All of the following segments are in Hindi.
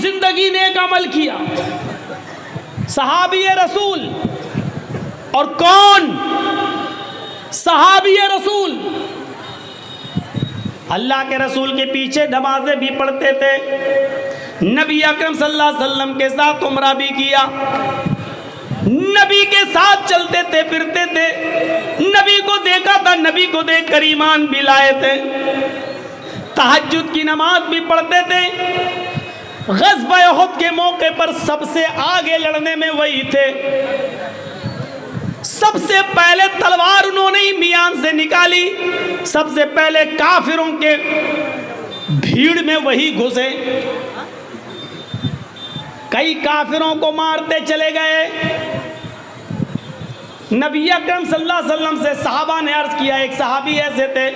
जिंदगी नेक अमल किया, सहाबी रसूल। और कौन सहाबी रसूल? अल्लाह के रसूल के पीछे नमाजें भी पढ़ते थे, नबी अकरम सल्लल्लाहु अलैहि वसल्लम के साथ उम्रा भी किया, नबी के साथ चलते थे फिरते थे, नबी को देखा था, नबी को देखकर ईमान भी लाए थे, तहज्जुद की नमाज भी पढ़ते थे। ग़ज़वा उहद के मौके पर सबसे आगे लड़ने में वही थे, सबसे पहले तलवार उन्होंने ही मियान से निकाली, सबसे पहले काफिरों के भीड़ में वही घुसे, कई काफिरों को मारते चले गए। नबी अकरम सल्लल्लाहु अलैहि वसल्लम से सहाबा ने अर्ज किया, एक सहाबी ऐसे थे,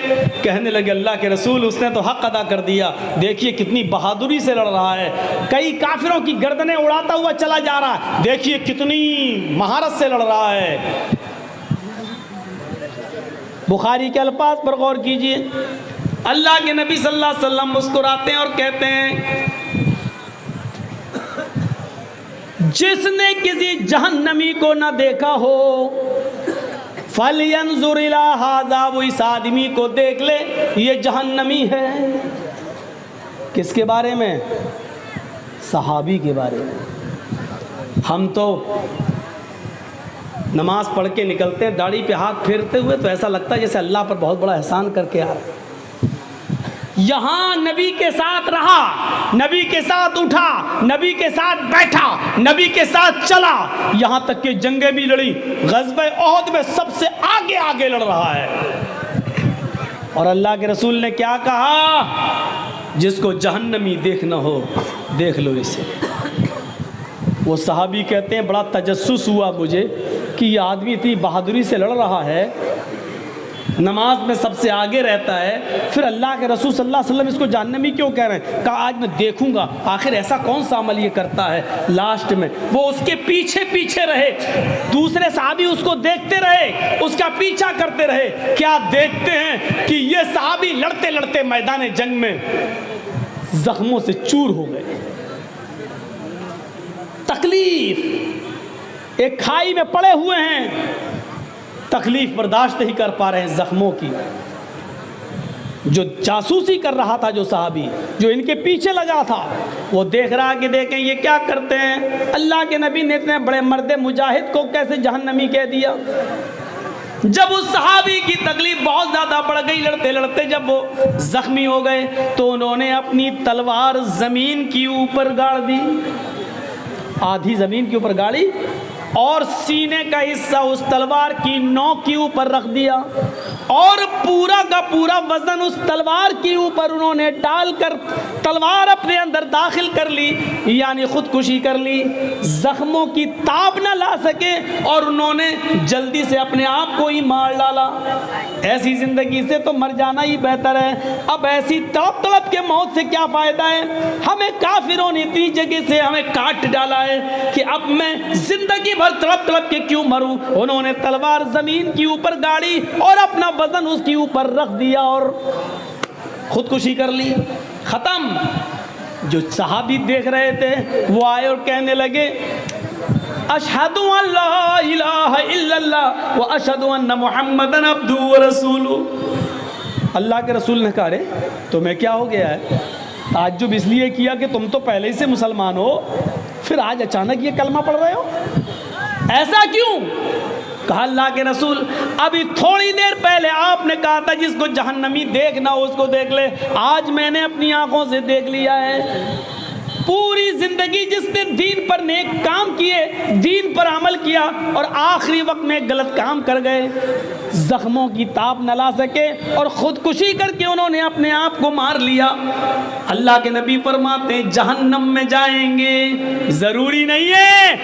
कहने लगे अल्लाह के रसूल उसने तो हक अदा कर दिया, देखिए कितनी बहादुरी से लड़ रहा है, कई काफिरों की गर्दनें उड़ाता हुआ चला जा रहा है, देखिए कितनी महारत से लड़ रहा है। बुखारी के अल्फाज पर गौर कीजिए, अल्लाह के नबी सल्लल्लाहु अलैहि वसल्लम मुस्कुराते हैं और कहते हैं, जिसने किसी जहन्नमी को न देखा हो फलयंजुर इला हाज़ा, वो इस आदमी को देख ले, ये जहन्नमी है। किसके बारे में? सहाबी के बारे में। हम तो नमाज पढ़ के निकलते हैं दाढ़ी पे हाथ फेरते हुए, तो ऐसा लगता है जैसे अल्लाह पर बहुत बड़ा एहसान करके आ रहा है। यहाँ नबी के साथ रहा, नबी के साथ उठा, नबी के साथ बैठा, नबी के साथ चला, यहाँ तक कि जंगें भी लड़ी, ग़ज़वा उहद में सबसे आगे आगे लड़ रहा है। और अल्लाह के रसूल ने क्या कहा, जिसको जहन्नमी देखना हो देख लो इसे। वो सहाबी कहते हैं बड़ा तजस्सुस हुआ मुझे कि ये आदमी इतनी बहादुरी से लड़ रहा है, नमाज में सबसे आगे रहता है, फिर अल्लाह के रसूल सल्लल्लाहु अलैहि वसल्लम इसको जहन्नमी क्यों कह रहे हैं? कहा आज मैं देखूंगा आखिर ऐसा कौन सा अमल ये करता है। लास्ट में वो उसके पीछे पीछे रहे, दूसरे सहाबी उसको देखते रहे, उसका पीछा करते रहे। क्या देखते हैं कि ये सहाबी लड़ते लड़ते मैदान जंग में जख्मों से चूर हो गए। तकलीफ, एक खाई में पड़े हुए हैं, तकलीफ बर्दाश्त नहीं कर पा रहे हैं जख्मों की। जो जासूसी कर रहा था, जो सहाबी जो इनके पीछे लगा था, वो देख रहा कि देखें ये क्या करते हैं। अल्लाह के नबी ने इतने बड़े मर्द मुजाहिद को कैसे जहन्नमी कह दिया। जब उस सहाबी की तकलीफ बहुत ज़्यादा बढ़ गई, लड़ते लड़ते जब वो जख्मी हो गए, तो उन्होंने अपनी तलवार ज़मीन की ऊपर गाड़ दी, आधी ज़मीन के ऊपर गाड़ी, और सीने का हिस्सा उस तलवार की नोक के ऊपर रख दिया, और पूरा का पूरा वजन उस तलवार के ऊपर उन्होंने डालकर तलवार अपने अंदर दाखिल कर ली, यानी खुदकुशी कर ली। जख्मों की ताब न ला सके और उन्होंने जल्दी से अपने आप को ही मार डाला। ऐसी जिंदगी से तो मर जाना ही बेहतर है। अब ऐसी तड़प तड़प के मौत से क्या फायदा है। हमें काफिरों ने इतनी जगह से हमें काट डाला है कि अब मैं जिंदगी भर तड़प तड़प के क्यों मरूं। उन्होंने तलवार जमीन के ऊपर गाड़ी और अपना वजन उसके ऊपर रख दिया और खुदकुशी कर ली, खत्म। जो सहाबी देख रहे थे वो आए और कहने लगे, अशहदु अल्ला इलाहा इल्लल्लाह व अशहदु अन्ना मुहम्मदन अब्दुहु व रसूलुहु। अल्लाह के रसूल ने कहा, अरे तुम्हें क्या हो गया है? ताज्जुब इसलिए किया कि तुम तो पहले ही से मुसलमान हो, फिर आज अचानक ये कलमा पढ़ रहे हो, ऐसा क्यों? कहा अल्लाह के रसूल, अभी थोड़ी देर पहले आपने कहा था जिसको जहन्नमी देखना हो उसको देख ले, आज मैंने अपनी आंखों से देख लिया है। पूरी जिंदगी जिसने दीन पर नेक काम किए, दीन पर अमल किया और आखिरी वक्त में गलत काम कर गए, जख्मों की ताप न ला सके और खुदकुशी करके उन्होंने अपने आप को मार लिया। अल्लाह के नबी फरमाते जहन्नम में जाएंगे। जरूरी नहीं है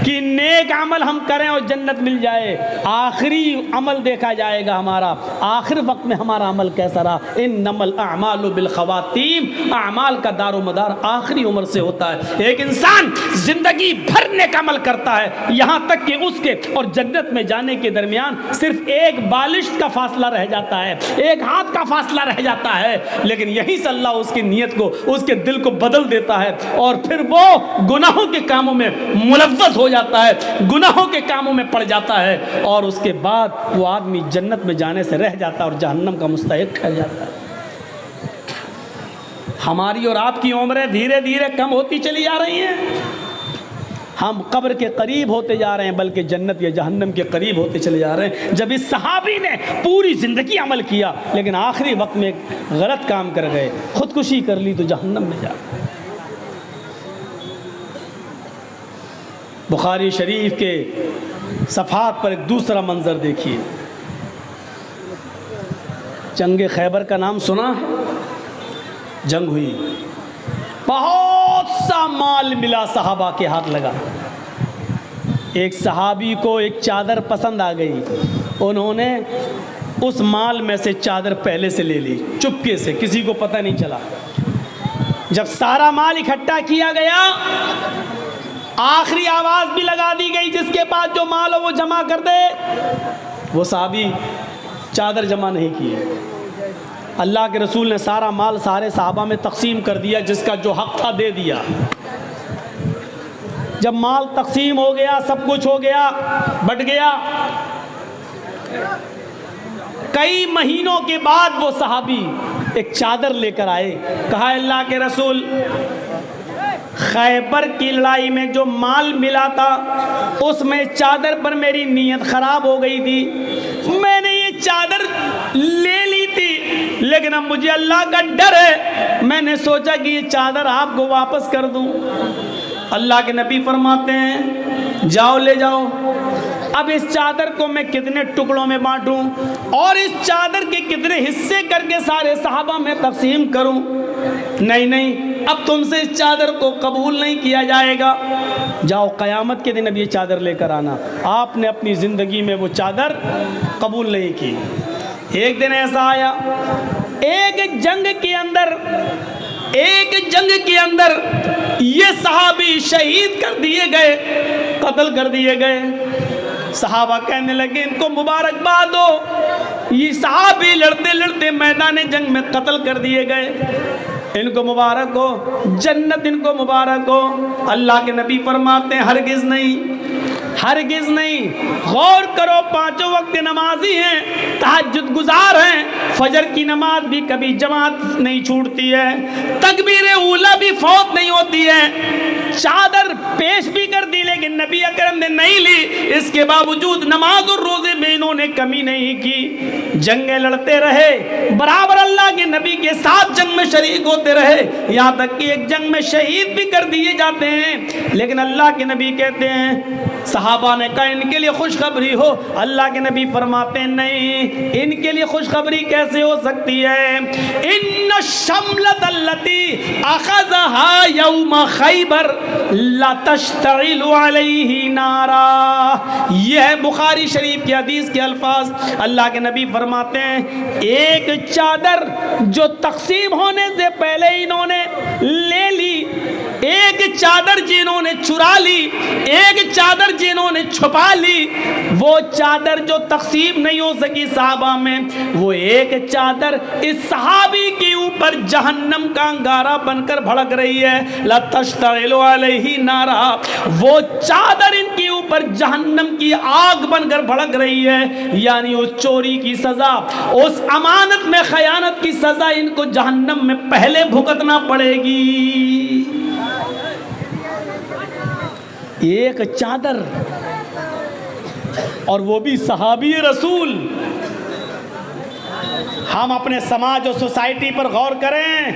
कि नेक अमल हम करें और जन्नत मिल जाए, आखिरी अमल देखा जाएगा हमारा, आखिर वक्त में हमारा अमल कैसा रहा। इन्नमल अअमालु बिल खवातीम, अमाल का दारो मदार आखिरी उम्र से होता है। एक इंसान जिंदगी भर नेक अमल करता है, यहाँ तक कि उसके और जन्नत में जाने के दरमियान सिर्फ एक बालिश का फासला रह जाता है, एक हाथ का फासला रह जाता है, लेकिन यहीं से अल्लाह उसकी नीयत को, उसके दिल को बदल देता है और फिर वो गुनाहों के कामों में मुलव्वस हो जाता है, गुनाहों के कामों में पड़ जाता है और उसके बाद वो आदमी जन्नत में जाने से रह जाता है और जहन्नम का मुस्तहिक ठहर जाता है। हमारी और आपकी उम्रें धीरे धीरे कम होती चली जा रही हैं, हम कब्र के करीब होते जा रहे हैं, बल्कि जन्नत या जहन्नम के करीब होते चले जा रहे हैं। जब इस सहाबी ने पूरी ज़िंदगी अमल किया लेकिन आखिरी वक्त में गलत काम कर गए, खुदकुशी कर ली तो जहन्नम में जा। बुखारी शरीफ के सफ़ात पर एक दूसरा मंज़र देखिए। जंग खैबर का नाम सुना है? जंग हुई, बहुत सा माल मिला, सहाबा के हाथ लगा। एक सहाबी को एक चादर पसंद आ गई, उन्होंने उस माल में से चादर पहले से ले ली, चुपके से, किसी को पता नहीं चला। जब सारा माल इकट्ठा किया गया, आखिरी आवाज़ भी लगा दी गई, जिसके पास जो माल हो वो जमा कर दे। वो सहाबी चादर जमा नहीं किए। अल्लाह के रसूल ने सारा माल सारे सहाबा में तकसीम कर दिया, जिसका जो हक था दे दिया। जब माल तकसीम हो गया, सब कुछ हो गया, बट गया, कई महीनों के बाद वो सहाबी एक चादर लेकर आए। कहा, अल्लाह के रसूल, खैबर की लड़ाई में जो माल मिला था उसमें चादर पर मेरी नीयत ख़राब हो गई थी, मैंने ये चादर ले ली थी, लेकिन अब मुझे अल्लाह का डर है, मैंने सोचा कि ये चादर आपको वापस कर दूं। अल्लाह के नबी फरमाते हैं, जाओ ले जाओ। अब इस चादर को मैं कितने टुकड़ों में बांटूं और इस चादर के कितने हिस्से करके सारे सहाबा में तकसीम करूं? नहीं नहीं, अब तुमसे इस चादर को कबूल नहीं किया जाएगा। जाओ, क़यामत के दिन अब ये चादर लेकर आना। आपने अपनी ज़िंदगी में वो चादर कबूल नहीं की। एक दिन ऐसा आया, एक जंग के अंदर ये सहाबी शहीद कर दिए गए, कत्ल कर दिए गए। सहाबा कहने लगे, इनको मुबारकबाद हो, ये सहाबी लड़ते लड़ते मैदान जंग में कत्ल कर दिए गए, इनको मुबारक हो, जन्नत इनको मुबारक हो। अल्लाह के नबी फरमाते हैं, हरगिज़ नहीं, हरगिज़ नहीं। गौर करो, पांचों वक्त नमाजी हैं, तहज्जुद गुजार हैं, फजर की नमाज भी कभी जमात नहीं छूटती है, तकबीर ऊला भी फौत नहीं होती है, चादर पेश भी कर दी लेकिन नबी अकरम ने नहीं ली, इसके बावजूद नमाज और रोजे में इन्होंने कमी नहीं की, जंगें लड़ते रहे, बराबर अल्लाह के नबी के साथ जंग में शरीक होते रहे, यहाँ तक कि एक जंग में शहीद भी कर दिए जाते हैं। लेकिन अल्लाह के नबी कहते हैं, सहाबा ने कहा इनके लिए खुशखबरी हो। अल्लाह के नबी फरमाते हैं, नहीं, इनके लिए खुशखबरी कैसे हो सकती है? इन्न शमलत अल्लती अखज़हा यौम खैबर ला तश्तइलु अलैहि नारा। यह है बुखारी शरीफ की हदीस के अल्फाज। अल्लाह के नबी फरमाते हैं, एक चादर जो तकसीम होने से पहले इन्होंने ले ली, एक चादर जिन्होंने चुरा ली, एक चादर जिन्होंने छुपा ली, वो चादर जो तकसीम नहीं हो सकी सहाबा में, वो एक चादर इस सहाबी के ऊपर जहन्नम का अंगारा बनकर भड़क रही है। ला तश्तइलु अलैहि नारा, वो चादर इनके ऊपर जहन्नम की आग बनकर भड़क रही है। यानी उस चोरी की सजा, उस अमानत में खयानत की सजा इनको जहन्नम में पहले भुगतना पड़ेगी। एक चादर, और वो भी सहाबी रसूल। हम अपने समाज और सोसाइटी पर गौर करें,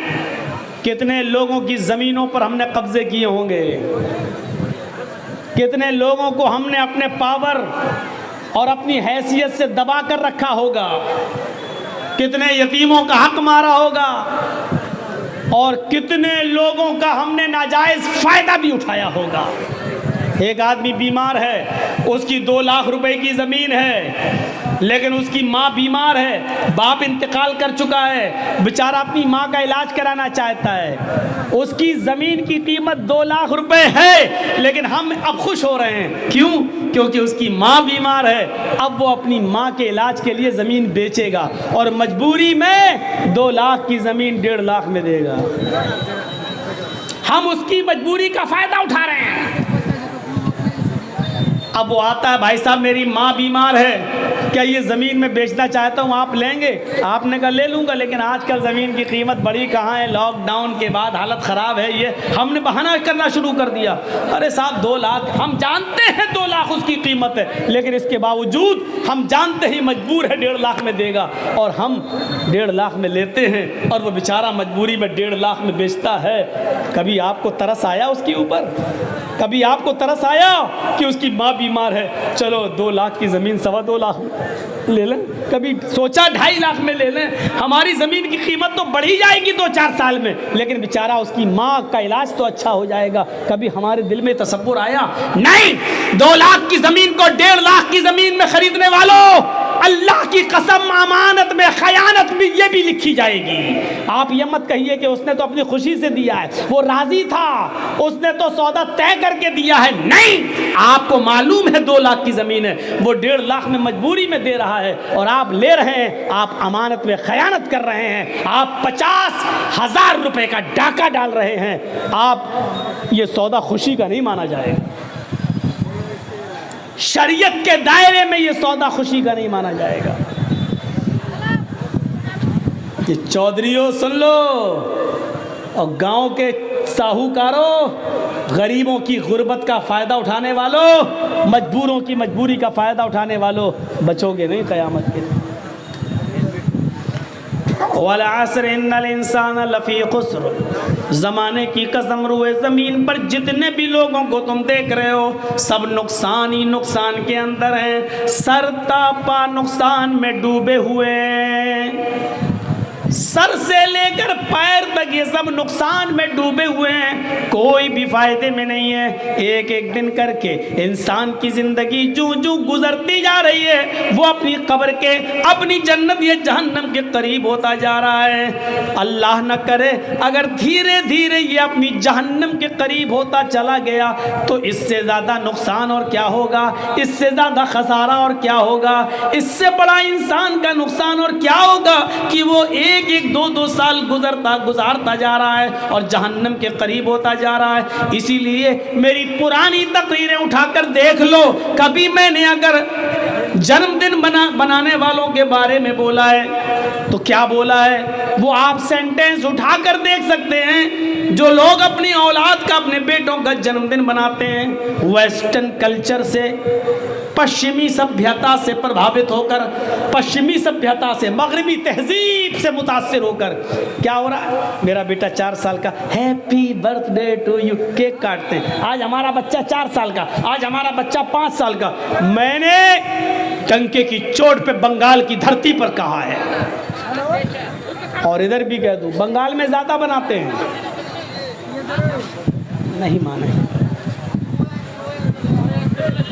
कितने लोगों की ज़मीनों पर हमने कब्जे किए होंगे, कितने लोगों को हमने अपने पावर और अपनी हैसियत से दबा कर रखा होगा, कितने यतीमों का हक मारा होगा, और कितने लोगों का हमने नाजायज़ फ़ायदा भी उठाया होगा। एक आदमी बीमार है, उसकी 2 लाख रुपए की ज़मीन है, लेकिन उसकी माँ बीमार है, बाप इंतकाल कर चुका है, बेचारा अपनी माँ का इलाज कराना चाहता है। उसकी ज़मीन की कीमत 2 लाख रुपए है, लेकिन हम अब खुश हो रहे हैं। क्यों? क्योंकि उसकी माँ बीमार है। अब वो अपनी माँ के इलाज के लिए ज़मीन बेचेगा और मजबूरी में 2 लाख की ज़मीन 1.5 लाख में देगा। हम उसकी मजबूरी का फ़ायदा उठा रहे हैं। अब वो आता है, भाई साहब मेरी माँ बीमार है, क्या ये ज़मीन में बेचना चाहता हूँ, आप लेंगे? आपने कहा ले लूँगा, लेकिन आजकल ज़मीन की कीमत बढ़ी कहाँ है, लॉकडाउन के बाद हालत ख़राब है। ये हमने बहाना करना शुरू कर दिया। अरे साहब 2 लाख, हम जानते हैं 2 लाख उसकी कीमत है, लेकिन इसके बावजूद हम जानते ही मजबूर है 1.5 लाख में देगा, और हम 1.5 लाख में लेते हैं और वो बेचारा मजबूरी में 1.5 लाख में बेचता है। कभी आपको तरस आया उसके ऊपर? कभी आपको तरस आया कि उसकी माँ बीमार है, चलो 2 लाख की ज़मीन 2.25 लाख ले लें? कभी सोचा 2.5 लाख में ले लें? हमारी ज़मीन की कीमत तो बढ़ी जाएगी 2-4 साल में, लेकिन बेचारा उसकी माँ का इलाज तो अच्छा हो जाएगा। कभी हमारे दिल में तसव्वुर आया? नहीं। 2 लाख की ज़मीन को 1.5 लाख की ज़मीन में खरीदने वालों, अल्लाह की कसम अमानत में खयानत भी ये भी लिखी जाएगी। आप ये मत कहिए कि उसने तो अपनी खुशी से दिया है, वो राजी था, उसने तो सौदा तय करके दिया है। नहीं, आपको मालूम है 2 लाख की ज़मीन है, वो 1.5 लाख में मजबूरी में दे रहा है और आप ले रहे हैं। आप अमानत में खयानत कर रहे हैं। आप 50,000 रुपए का डाका डाल रहे हैं। आप ये सौदा खुशी का नहीं माना जाएगा। शरीयत के दायरे में ये सौदा खुशी का नहीं माना जाएगा। ये चौधरियों सुन लो, और गांव के साहूकारों, गरीबों की गुर्बत का फ़ायदा उठाने वालों, मजबूरों की मजबूरी का फ़ायदा उठाने वालों, बचोगे नहीं क़यामत के दिन। वल अस्र इन्नल इंसान लफ़ी खुस्र, ज़माने की कसम रुए ज़मीन पर जितने भी लोगों को तुम देख रहे हो, सब नुकसान ही नुकसान के अंदर हैं। सर तापा नुकसान में डूबे हुए, सर से लेकर पैर तक ये सब नुकसान में डूबे हुए हैं, कोई भी फायदे में नहीं है। एक एक दिन करके इंसान की ज़िंदगी जो जो गुजरती जा रही है, वो अपनी कब्र के, अपनी जन्नत या जहन्नम के करीब होता जा रहा है। अल्लाह न करे अगर धीरे धीरे ये अपनी जहन्नम के करीब होता चला गया, तो इससे ज़्यादा नुकसान और क्या होगा, इससे ज़्यादा खसारा और क्या होगा, इससे बड़ा इंसान का नुकसान और क्या होगा कि वो एक 2-2 साल गुजारता जा रहा है और जहन्नम के करीब होता जा रहा है। इसीलिए मेरी पुरानी तकरीरें उठाकर देख लो, कभी मैंने अगर जन्मदिन बनाने वालों के बारे में बोला है तो क्या बोला है, वो आप सेंटेंस उठाकर देख सकते हैं। जो लोग अपनी औलाद का, अपने बेटों का जन्मदिन मनाते हैं वेस्टर्न कल्चर से, पश्चिमी सभ्यता से प्रभावित होकर, पश्चिमी सभ्यता से, मगरबी तहजीब से मुतासिर होकर, क्या हो रहा है, मेरा बेटा 4 साल का, happy birthday to you, cake काटते हैं। आज हमारा बच्चा 4 साल का, आज हमारा बच्चा 5 साल का। मैंने टंके की चोट पे बंगाल की धरती पर कहा है, और इधर भी कह दूं, बंगाल में ज़्यादा बनाते हैं, नहीं माने।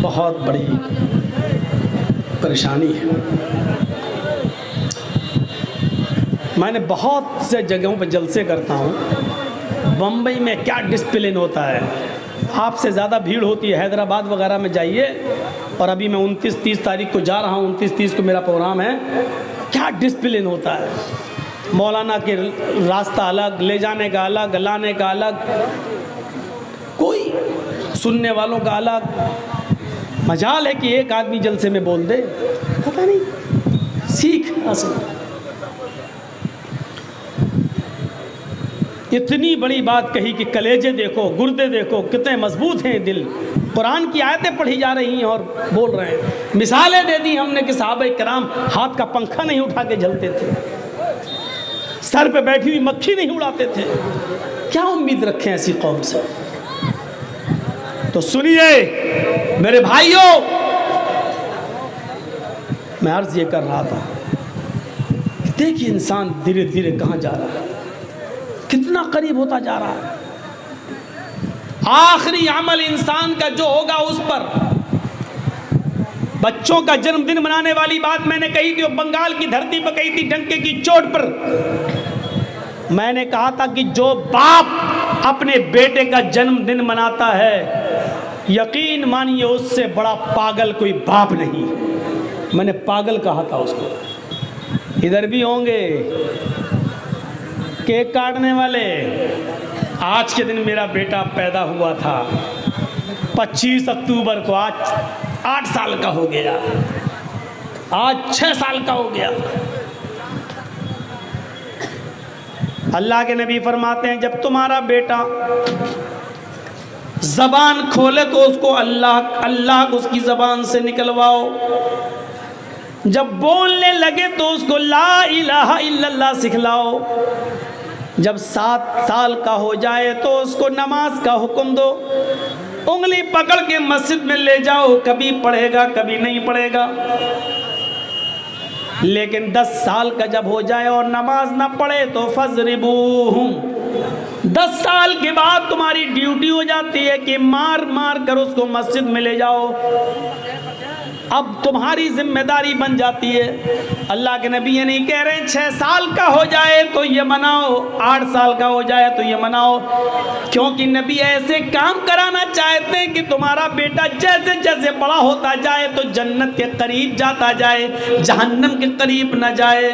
बहुत बड़ी परेशानी है। मैंने बहुत से जगहों पर जलसे करता हूँ। बम्बई में क्या डिसिप्लिन होता है, आपसे ज़्यादा भीड़ होती है। हैदराबाद वगैरह में जाइए, और अभी मैं 29-30 तारीख को जा रहा हूँ, 29-30 को मेरा प्रोग्राम है। क्या डिसिप्लिन होता है, मौलाना के रास्ता अलग, ले जाने का अलग, लाने का अलग, कोई सुनने वालों का अलग। मजाल है कि एक आदमी जलसे में बोल दे, पता नहीं सीख असल। इतनी बड़ी बात कही कि कलेजे देखो, गुर्दे देखो कितने मजबूत हैं दिल। कुरान की आयतें पढ़ी जा रही हैं और बोल रहे हैं। मिसालें दे दी हमने कि सहाबा किराम हाथ का पंखा नहीं उठा के जलते थे, सर पे बैठी हुई मक्खी नहीं उड़ाते थे। क्या उम्मीद रखें ऐसी कौम से। तो सुनिए मेरे भाइयों, मैं अर्ज ये कर रहा था, देखिए इंसान धीरे धीरे कहाँ जा रहा है, कितना करीब होता जा रहा है। आखिरी अमल इंसान का जो होगा उस पर बच्चों का जन्मदिन मनाने वाली बात मैंने कही थी, बंगाल की धरती पर कही थी, डंके की चोट पर। मैंने कहा था कि जो बाप अपने बेटे का जन्मदिन मनाता है, यकीन मानिए उससे बड़ा पागल कोई बाप नहीं। मैंने पागल कहा था उसको। इधर भी होंगे केक काटने वाले। आज के दिन मेरा बेटा पैदा हुआ था 25 अक्टूबर को, आज 8 साल का हो गया, आज 6 साल का हो गया। अल्लाह के नबी फरमाते हैं जब तुम्हारा बेटा जबान खोले तो उसको अल्लाह अल्लाह उसकी जबान से निकलवाओ, जब बोलने लगे तो उसको ला इलाहा इल्लल्लाह सिखलाओ, जब 7 साल का हो जाए तो उसको नमाज का हुक्म दो, उंगली पकड़ के मस्जिद में ले जाओ, कभी पढ़ेगा कभी नहीं पढ़ेगा। लेकिन 10 साल का जब हो जाए और नमाज ना पढ़े तो फजरिबूहुम, 10 साल के बाद तुम्हारी ड्यूटी हो जाती है कि मार मार कर उसको मस्जिद में ले जाओ। अब तुम्हारी जिम्मेदारी बन जाती है। अल्लाह के नबी ये नहीं कह रहे 6 साल का हो जाए तो ये मनाओ, 8 साल का हो जाए तो ये मनाओ, क्योंकि नबी ऐसे काम कराना चाहते हैं कि तुम्हारा बेटा जैसे जैसे बड़ा होता जाए तो जन्नत के करीब जाता जाए, जहन्नम के करीब न जाए।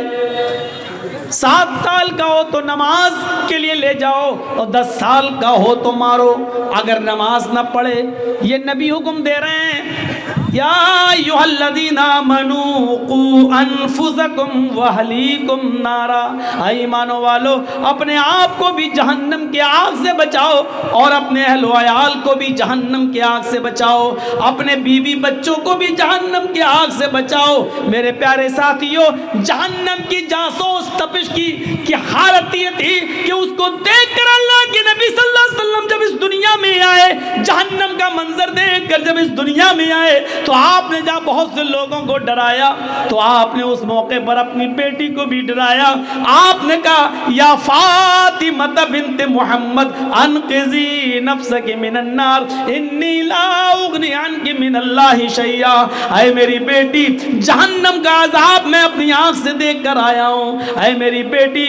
7 साल का हो तो नमाज के लिए ले जाओ और 10 साल का हो तो मारो अगर नमाज न पढ़े। ये नबी हुक्म दे रहे हैं या अय्युहल्लज़ीना आमनू कू अनफुसकुम व अहलीकुम नारा, ईमानो वालो अपने आप को भी जहन्नम के आग से बचाओ और अपने अहल वयाल को भी जहन्नम के आग से बचाओ, अपने बीवी बच्चों को भी जहन्नम के आग से बचाओ। मेरे प्यारे साथियों, जहन्नम की जासूस तपिश की हालत ये थी कि उसको देखकर अल्लाह के नबी सल्लल्लाहु अलैहि वसल्लम जब इस दुनिया में आए, जहन्नम का मंजर देखकर जब इस दुनिया में आए तो आपने जहाँ बहुत से लोगों को डराया तो आपने उस मौके पर अपनी बेटी को भी डराया। आपने कहा या फातिमा बिन्त मोहम्मद अनक़िज़ी नफ्सकी मिनन नार इन्नी ला उग़नी अन्की मिनल्लाहि शैया, ऐ मेरी बेटी जहन्नम का अज़ाब मैं अपनी आँख से देख कर आया हूँ। ऐ मेरी बेटी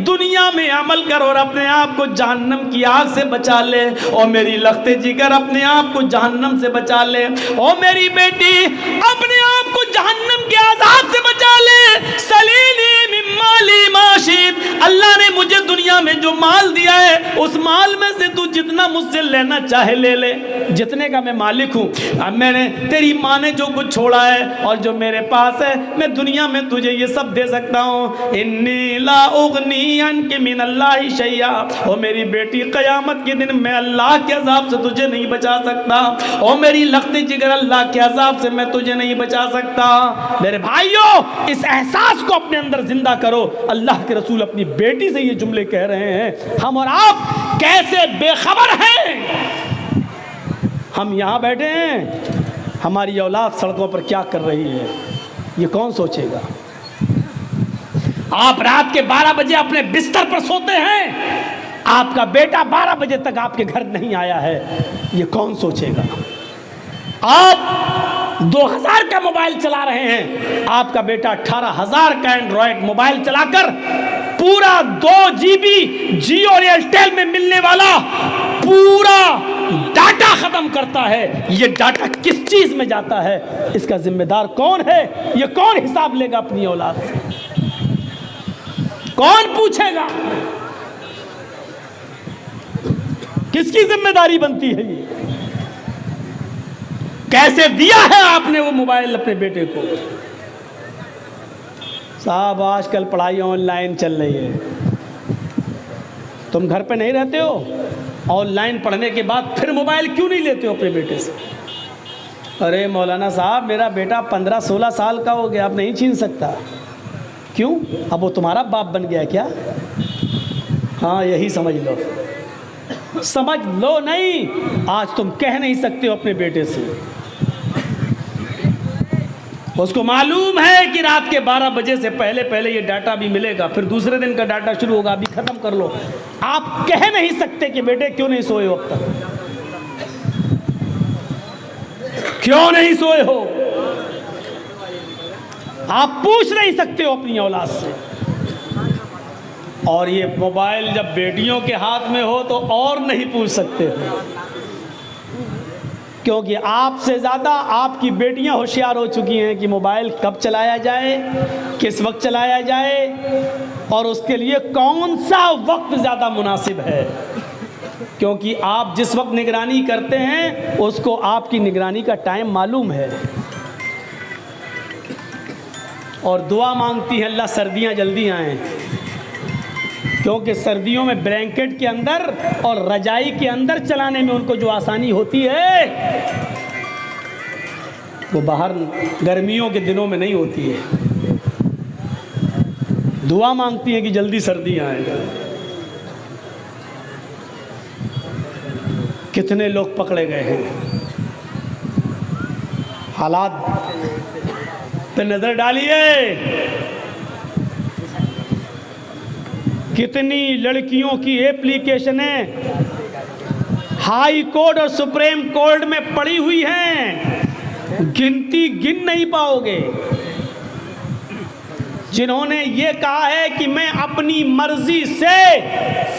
दुनिया में अमल कर और अपने आप को जहन्नम की आग से बचा ले, और मेरी लख्ते जिगर अपने आप को जहन्नम से बचा ले, और मेरी बेटी अपने आप को जहन्नम के आजाब से बचा ले। सलीनी मिन माली माशिद, अल्लाह ने मुझे दुनिया में जो माल दिया है उस माल में से तू जितना मुझसे लेना चाहे ले ले, जितने का मैं मालिक हूँ। अब मैंने तेरी माँ ने जो कुछ छोड़ा है और जो मेरे पास है मैं दुनिया में तुझे ये सब दे सकता हूँ। इन्नी ला उग़नी अन्की मिनल्लाहि शैया, और मेरी बेटी क़यामत के दिन मैं अल्लाह के अज़ाब से तुझे नहीं बचा सकता, और मेरी लख्ते जिगर अल्लाह के अज़ाब से मैं तुझे नहीं बचा सकता। मेरे भाइयों, इस एहसास को अपने अंदर जिंदा करो। अल्लाह के रसूल अपनी बेटी से ये जुमले कह रहे हैं। हम और आप कैसे बेखबर हैं। हम यहाँ बैठे हैं, हमारी औलाद सड़कों पर क्या कर रही है ये कौन सोचेगा। आप रात के 12 बजे अपने बिस्तर पर सोते हैं, आपका बेटा 12 बजे तक आपके घर नहीं आया है, ये कौन सोचेगा। आप 2000 का मोबाइल चला रहे हैं, आपका बेटा 18,000 का एंड्रॉयड मोबाइल चलाकर पूरा 2 GB जियो और एयरटेल में मिलने वाला पूरा डाटा खत्म करता है। ये डाटा किस चीज में जाता है, इसका जिम्मेदार कौन है, ये कौन हिसाब लेगा अपनी औलाद से, कौन पूछेगा, किसकी जिम्मेदारी बनती है ये। कैसे दिया है आपने वो मोबाइल अपने बेटे को। साहब आजकल पढ़ाई ऑनलाइन चल रही है, तुम घर पे नहीं रहते हो, ऑनलाइन पढ़ने के बाद फिर मोबाइल क्यों नहीं लेते हो अपने बेटे से। अरे मौलाना साहब मेरा बेटा 15-16 साल का हो गया, अब नहीं छीन सकता। क्यों, अब वो तुम्हारा बाप बन गया क्या। हाँ यही समझ लो, समझ लो नहीं, आज तुम कह नहीं सकते हो अपने बेटे से। उसको मालूम है कि रात के 12 बजे से पहले पहले ये डाटा भी मिलेगा, फिर दूसरे दिन का डाटा शुरू होगा, अभी खत्म कर लो। आप कह नहीं सकते कि बेटे क्यों नहीं सोए हो अब तक, क्यों नहीं सोए हो। आप पूछ नहीं सकते हो अपनी औलाद से। और ये मोबाइल जब बेटियों के हाथ में हो तो और नहीं पूछ सकते हो, क्योंकि आपसे ज़्यादा आपकी बेटियां होशियार हो चुकी हैं कि मोबाइल कब चलाया जाए, किस वक्त चलाया जाए और उसके लिए कौन सा वक्त ज़्यादा मुनासिब है। क्योंकि आप जिस वक्त निगरानी करते हैं उसको आपकी निगरानी का टाइम मालूम है। और दुआ मांगती है अल्लाह सर्दियाँ जल्दी आएँ, क्योंकि सर्दियों में ब्लैंकेट के अंदर और रजाई के अंदर चलाने में उनको जो आसानी होती है वो बाहर गर्मियों के दिनों में नहीं होती है। दुआ मांगती है कि जल्दी सर्दी आए। कितने लोग पकड़े गए हैं, हालात पे नजर डालिए। कितनी लड़कियों की एप्लीकेशनें हाई कोर्ट और सुप्रीम कोर्ट में पड़ी हुई हैं, गिनती गिन नहीं पाओगे, जिन्होंने ये कहा है कि मैं अपनी मर्जी से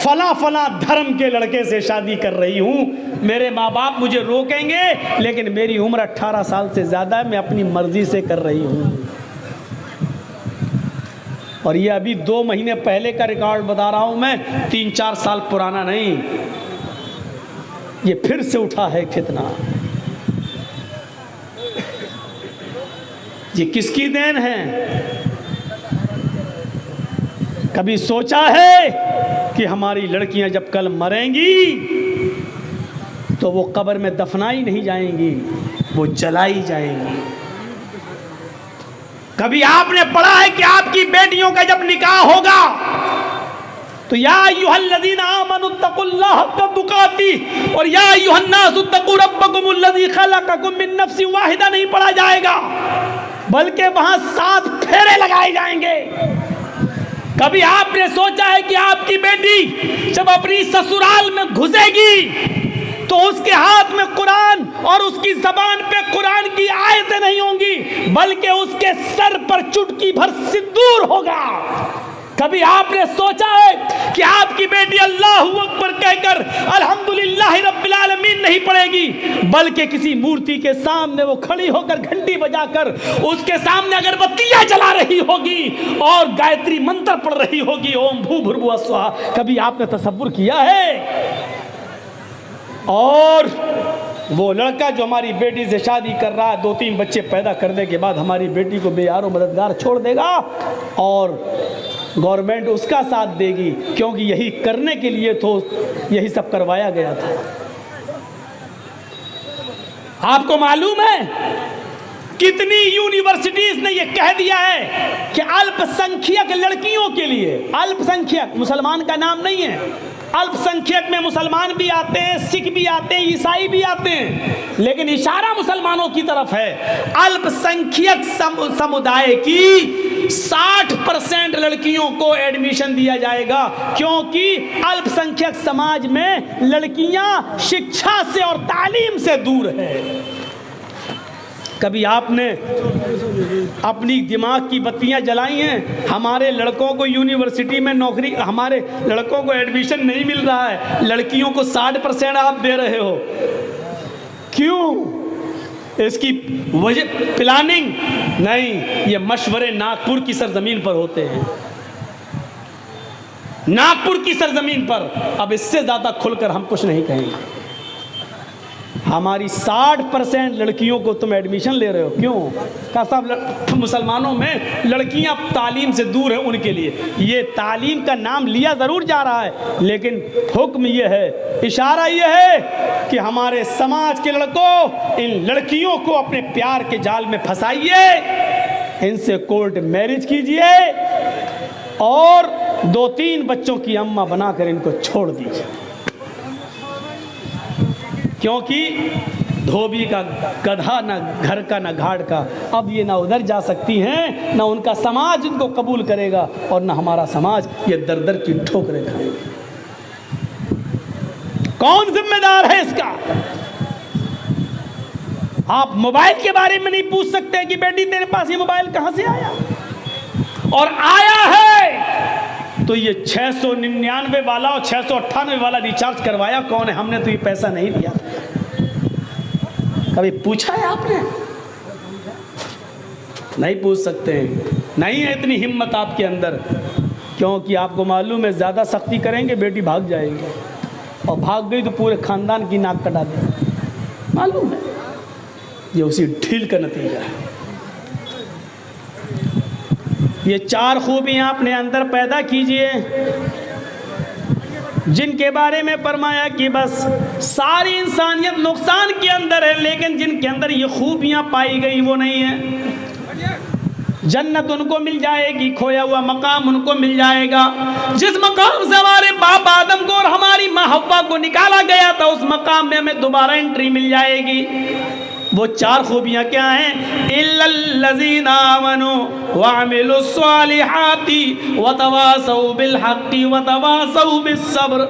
फला फला धर्म के लड़के से शादी कर रही हूँ, मेरे माँ बाप मुझे रोकेंगे लेकिन मेरी उम्र 18 साल से ज़्यादा है, मैं अपनी मर्जी से कर रही हूँ। और ये अभी 2 महीने पहले का रिकॉर्ड बता रहा हूँ मैं, 3-4 साल पुराना नहीं। ये फिर से उठा है फितना। ये किसकी देन है? कभी सोचा है कि हमारी लड़कियां जब कल मरेंगी तो वो कब्र में दफनाई नहीं जाएंगी, वो जलाई जाएंगी। कभी आपने पढ़ा है कि आपकी बेटियों का जब निकाह होगा तो या अय्युहल्लज़ीना आमनुत्तकुल्लाह हक़्क़ तुक़ातिह और या अय्युहन्नासुत्तक़ू रब्बकुमुल्लज़ी ख़लक़कुम मिन नफ़्सिन वाहिदा नहीं पढ़ा जाएगा, बल्कि वहां 7 फेरे लगाए जाएंगे। कभी आपने सोचा है कि आपकी बेटी जब अपनी ससुराल में घुसेगी तो उसके हाथ में कुरान और उसकी ज़बान पे कुरान की आयतें नहीं होंगी, बल्कि उसके सर पर चुटकी भर सिंदूर होगा। कभी आपने सोचा है कि आपकी बेटी अल्लाहु अकबर कहकर अल्हम्दुलिल्लाह रब्बिल आलमीन नहीं पढ़ेगी, बल्कि किसी मूर्ति के सामने वो खड़ी होकर घंटी बजाकर उसके सामने अगरबत्तियां जला रही होगी और गायत्री मंत्र पढ़ रही होगी, ओम भूर्भुवः स्वः। कभी आपने तसव्वुर किया है? और वो लड़का जो हमारी बेटी से शादी कर रहा है, 2-3 बच्चे पैदा करने के बाद हमारी बेटी को बेयारो मददगार छोड़ देगा और गवर्नमेंट उसका साथ देगी, क्योंकि यही करने के लिए तो यही सब करवाया गया था। आपको मालूम है कितनी यूनिवर्सिटीज ने यह कह दिया है कि अल्पसंख्यक लड़कियों के लिए, अल्पसंख्यक मुसलमान का नाम नहीं है, अल्पसंख्यक में मुसलमान भी आते हैं, सिख भी आते हैं, ईसाई भी आते हैं, लेकिन इशारा मुसलमानों की तरफ है। अल्पसंख्यक समुदाय की 60% लड़कियों को एडमिशन दिया जाएगा, क्योंकि अल्पसंख्यक समाज में लड़कियां शिक्षा से और तालीम से दूर है। कभी आपने अपनी दिमाग की बत्तियां जलाई हैं? हमारे लड़कों को यूनिवर्सिटी में नौकरी, हमारे लड़कों को एडमिशन नहीं मिल रहा है, लड़कियों को 60% आप दे रहे हो, क्यों? इसकी वजह प्लानिंग नहीं, ये मशवरे नागपुर की सरजमीन पर होते हैं, नागपुर की सरजमीन पर। अब इससे ज़्यादा खुलकर हम कुछ नहीं कहेंगे। हमारी 60% लड़कियों को तुम एडमिशन ले रहे हो, क्यों? का सब मुसलमानों में लड़कियां तालीम से दूर है, उनके लिए ये तालीम का नाम लिया ज़रूर जा रहा है, लेकिन हुक्म ये है, इशारा ये है कि हमारे समाज के लड़कों, इन लड़कियों को अपने प्यार के जाल में फंसाइए, इनसे कोर्ट मैरिज कीजिए और 2-3 बच्चों की अम्मा बनाकर इनको छोड़ दीजिए, क्योंकि धोबी का गधा ना घर का ना घाट का। अब ये ना उधर जा सकती हैं, ना उनका समाज इनको कबूल करेगा और ना हमारा समाज ये दर दर की ठोकरें खाएगा। कौन जिम्मेदार है इसका? आप मोबाइल के बारे में नहीं पूछ सकते कि बेटी तेरे पास ये मोबाइल कहां से आया, और आया है तो ये 699 वाला और 698 वाला रिचार्ज करवाया कौन है? हमने तो ये पैसा नहीं दिया। कभी पूछा है आपने? नहीं पूछ सकते हैं, नहीं है इतनी हिम्मत आपके अंदर, क्योंकि आपको मालूम है ज़्यादा सख्ती करेंगे बेटी भाग जाएगी, और भाग गई तो पूरे ख़ानदान की नाक कटा देगी, मालूम है। ये उसी ढील का नतीजा है। ये 4 खूबियाँ अपने अंदर पैदा कीजिए जिनके बारे में फरमाया कि बस सारी इंसानियत नुकसान के अंदर है, लेकिन जिनके अंदर ये खूबियाँ पाई गई वो नहीं है। जन्नत उनको मिल जाएगी, खोया हुआ मकाम उनको मिल जाएगा। जिस मकाम से हमारे बाप आदम को और हमारी माँ हव्वा को निकाला गया था, उस मकाम में हमें दोबारा एंट्री मिल जाएगी। वो 4 खूबियाँ क्या हैं? इल्लल्लज़ीना आमनू वअमिलुस्सालिहाति वतवासौ बिलहक्कि वतवासौ बिस्सब्र।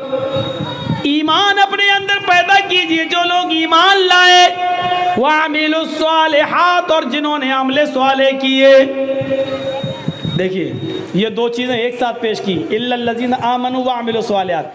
ईमान अपने अंदर पैदा कीजिए, जो लोग ईमान लाए, वअमिलुस्सालिहात, और जिन्होंने अमले स्वाले किए। देखिए ये 2 चीज़ें एक साथ पेश की, इल्लल्लज़ीना आमनू वअमिलुस्सालिहात।